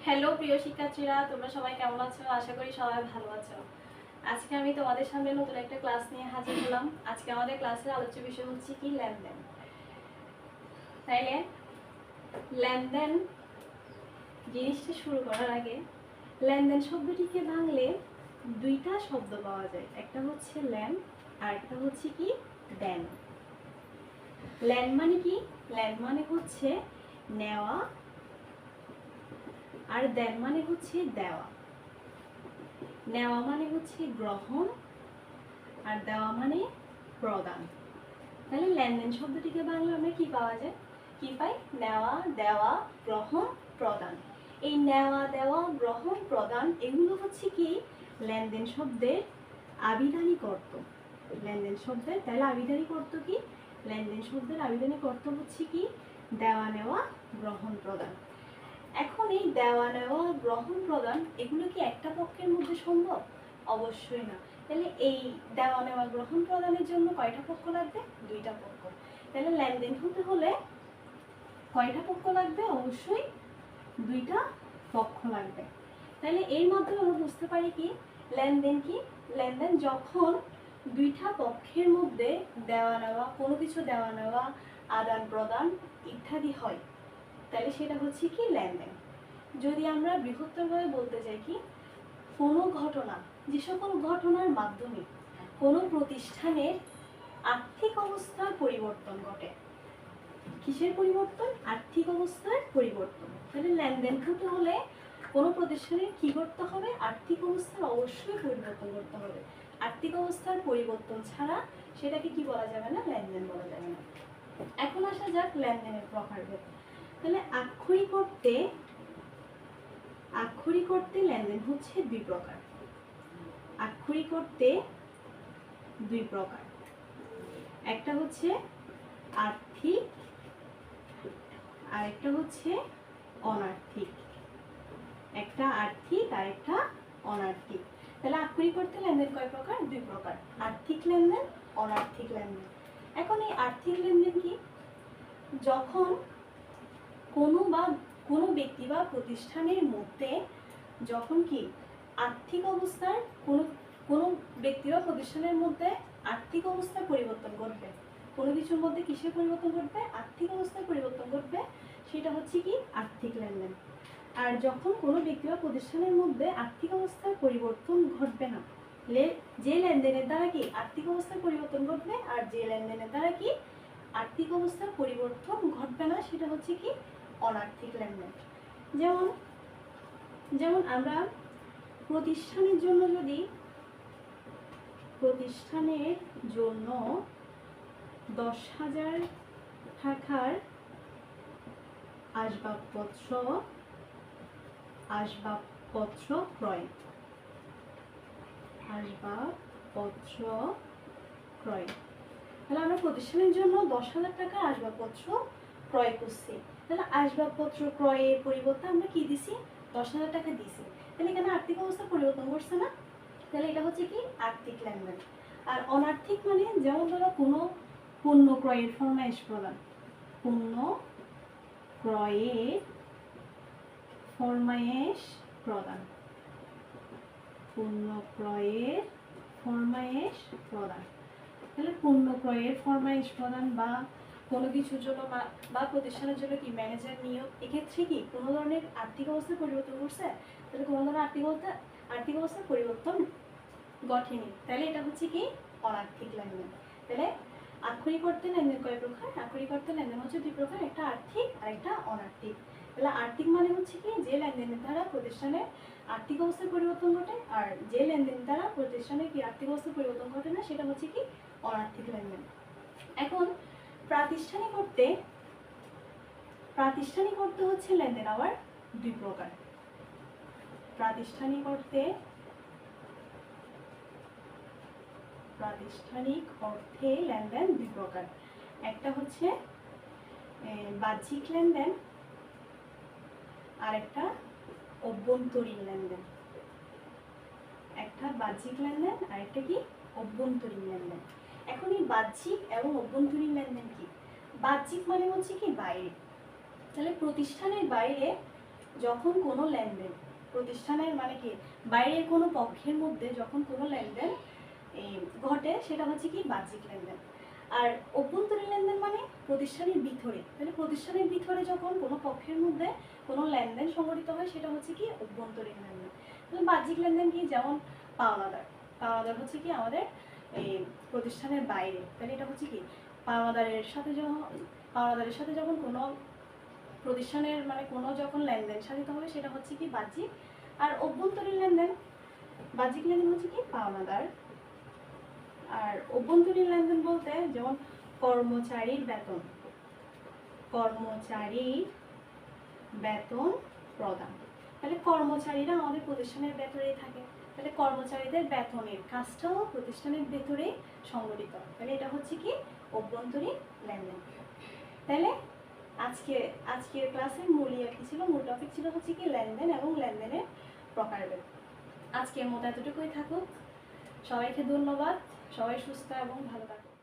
Hello প্রিয় শিক্ষার্থীরা, তোমরা সবাই কেমন আছো? আশা করি সবাই ভালো আছো। আজকে আমি তোমাদের সামনে নতুন একটা ক্লাস নিয়ে হাজির হলাম। আজকে আমাদের ক্লাসের আলোচ্য বিষয় হচ্ছে কি লেনদেন। তাইলে লেনদেন জিনিসটা শুরু করার আগে লেনদেন শব্দটিকে ভাঙলে দুইটা শব্দ পাওয়া যায়, একটা হচ্ছে লেন আর একটা হচ্ছে কি দেন। লেন মানে কি? লেন মানে হচ্ছে নেওয়া আর দেন মানে হচ্ছে দেওয়া। নেওয়া মানে হচ্ছে গ্রহণ আর দেওয়া মানে প্রদান। তাহলে লেনদেন শব্দটিকে বাংলা আমরা কি পাওয়া যায়? কি পাই? নেওয়া, দেওয়া, গ্রহণ, প্রদান। এই নেওয়া, দেওয়া, গ্রহণ, প্রদান এগুলো হচ্ছে কি লেনদেন শব্দের আবিধানিক অর্থ। লেনদেন শব্দের তাহলে আবিধানিক অর্থ কি? লেনদেন শব্দের আবিধানিক অর্থ হচ্ছে কি দেওয়া, নেওয়া, গ্রহণ, প্রদান। এখন এই দেওয়া, নেওয়া, গ্রহণ, প্রদান এগুলো কি একটা পক্ষের মধ্যে সম্ভব? অবশ্যই না। তাহলে এই দেওয়া, নেওয়া, গ্রহণ, প্রদানের জন্য কয়টা পক্ষ লাগবে? দুইটা পক্ষ। তাহলে লেনদেন হতে হলে কয়টা পক্ষ লাগবে? অবশ্যই দুইটা পক্ষ লাগবে। তাহলে এর মাধ্যমে আমরা বুঝতে পারি কি লেনদেন কি? লেনদেন যখন দুইটা পক্ষের মধ্যে দেওয়া নেওয়া, কোনো কিছু দেওয়া নেওয়া, আদান প্রদান ইত্যাদি হয়, তাহলে সেটা হচ্ছে কি লেনদেন। যদি আমরা বৃহত্তরভাবে বলতে চাই কি কোনো ঘটনা, যে সকল ঘটনার মাধ্যমে কোনো প্রতিষ্ঠানের আর্থিক অবস্থার পরিবর্তন ঘটে। কিসের পরিবর্তন? আর্থিক অবস্থার পরিবর্তন। তাহলে লেনদেন হতে হলে কোনো প্রতিষ্ঠানের কি করতে হবে? আর্থিক অবস্থার অবশ্যই পরিবর্তন করতে হবে। আর্থিক অবস্থার পরিবর্তন ছাড়া সেটাকে কি বলা যাবে না? লেনদেন বলা যাবে না। এখন আসা যাক লেনদেনের প্রকারভেদ। তাহলে আক্ষরিক অর্থে লেনদেন হচ্ছে দুই প্রকার। আক্ষরিক অর্থে দুই প্রকার। একটা হচ্ছে আর্থিক আর একটা হচ্ছে অনার্থিক। একটা আর্থিক আর একটা অনার্থিক। তাহলে আক্ষরিক অর্থে লেনদেন কয় প্রকার? দুই প্রকার, আর্থিক লেনদেন, অনার্থিক লেনদেন। এখন এই আর্থিক লেনদেন কি? যখন কোনো ব্যক্তি বা প্রতিষ্ঠানের মধ্যে যখন কি আর্থিক অবস্থার কোনো ব্যক্তি বা প্রতিষ্ঠানের মধ্যে আর্থিক অবস্থার পরিবর্তন ঘটবে, কোনো কিছুর মধ্যে কিসের পরিবর্তন ঘটবে? আর্থিক অবস্থার পরিবর্তন ঘটবে, সেটা হচ্ছে কি আর্থিক লেনদেন। আর যখন কোনো ব্যক্তি বা প্রতিষ্ঠানের মধ্যে আর্থিক অবস্থার পরিবর্তন ঘটবে না, যে লেনদেনের দ্বারা কি আর্থিক অবস্থার পরিবর্তন ঘটবে আর যে লেনদেনের দ্বারা কি আর্থিক অবস্থার পরিবর্তন ঘটবে না, সেটা হচ্ছে কি অনার্থিক লেনদেন। যেমন আমরা প্রতিষ্ঠানের জন্য 10,000 টাকার আসবাবপত্র ক্রয়, তাহলে আমরা প্রতিষ্ঠানের জন্য 10,000 টাকার আসবাবপত্র ক্রয় করছি। তাহলে আসবাবপত্র ক্রয়ের পরিবর্তে আমরা কি দিছি? 10,000 টাকা দিছি। তাহলে এখানে আর্থিক অবস্থা পরিবর্তন করছে না? তাহলে এটা হচ্ছে কি আর্থিক লেনদেন। আর অনার্থিক মানে যেমন ধরো কোনো পণ্য ক্রয়ের ফরমায়েশ প্রদান, পণ্য ক্রয়ের ফরমায়েশ প্রদান, পণ্য ক্রয়ের ফরমায়েশ প্রদান। তাহলে পণ্য ক্রয়ের ফরমায়েশ প্রদান বা কোনো কিছুর জন্য বা প্রতিষ্ঠানের জন্য কি ম্যানেজার নিয়োগ, এক্ষেত্রে কি কোনো ধরনের আর্থিক অবস্থার পরিবর্তন করছে? তাহলে কোনো ধরনের আর্থিক অবস্থার পরিবর্তন ঘটেনি। তাহলে এটা হচ্ছে কি অনার্থিক লেনদেন। তাহলে আক্ষরিক অর্থে লেনদেন কয় প্রকার? আক্ষরিক অর্থে লেনদেন হচ্ছে দুই প্রকার, একটা আর্থিক আর একটা অনার্থিক। তাহলে আর্থিক মানে হচ্ছে কি যে লেনদেনের দ্বারা প্রতিষ্ঠানের আর্থিক অবস্থার পরিবর্তন ঘটে, আর যে লেনদেনের দ্বারা প্রতিষ্ঠানের কি আর্থিক অবস্থার পরিবর্তন ঘটে না, সেটা হচ্ছে কি অনার্থিক লেনদেন। এখন প্রাতিষ্ঠানিক অর্থে হচ্ছে লেনদেন আবার দুই প্রকার। প্রাতিষ্ঠানিক অর্থে লেনদেন দুই প্রকার। একটা হচ্ছে বাহ্যিক লেনদেন আর একটা অভ্যন্তরীণ লেনদেন। একটা বাহ্যিক লেনদেন আর একটা কি অভ্যন্তরীণ লেনদেন। এখন এই বাহ্যিক এবং অভ্যন্তরীণ লেনদেন কি? বাহ্যিক মানে হচ্ছে কি বাইরে। তাহলে প্রতিষ্ঠানের বাইরে যখন কোনো লেনদেন প্রতিষ্ঠানের মানে কি বাইরের কোনো পক্ষের মধ্যে যখন কোনো লেনদেন ঘটে সেটা হচ্ছে কি বাহ্যিক লেনদেন। আর অভ্যন্তরীণ লেনদেন মানে প্রতিষ্ঠানের ভিতরে, তাহলে প্রতিষ্ঠানের ভিতরে যখন কোনো পক্ষের মধ্যে কোনো লেনদেন সংঘটিত হয় সেটা হচ্ছে কি অভ্যন্তরীণ লেনদেন। তাহলে বাহ্যিক লেনদেন কি, যেমন পাওনাদার, পাওনাদার হচ্ছে কি আমাদের এই প্রতিষ্ঠানের বাইরে, তাহলে এটা হচ্ছে কি পাওনাদারের সাথে যখন কোনো প্রতিষ্ঠানের মানে কোনো যখন লেনদেন সাধিত হবে সেটা হচ্ছে কি বাহ্যিক। আর অভ্যন্তরীণ লেনদেন, বাহ্যিক লেনদেন হচ্ছে কি পাওনাদার, আর অভ্যন্তরীণ লেনদেন বলতে যেমন কর্মচারীর বেতন, কর্মচারীর বেতন প্রদান। তাহলে কর্মচারীরা আমাদের প্রতিষ্ঠানের ভেতরেই থাকে, তাহলে কর্মচারীদের বেতনের কাজটাও প্রতিষ্ঠানের ভেতরেই সংগঠিত, তাহলে এটা হচ্ছে কি অভ্যন্তরীণ লেনদেন। তাহলে আজকের ক্লাসের মূল কি ছিল, মূল টপিক ছিল হচ্ছে কি লেনদেন এবং লেনদেনের প্রকারভেদ। আজকের মতো এতটুকুই থাকুক, সবাইকে ধন্যবাদ, সবাই সুস্থ এবং ভালো থাকুন।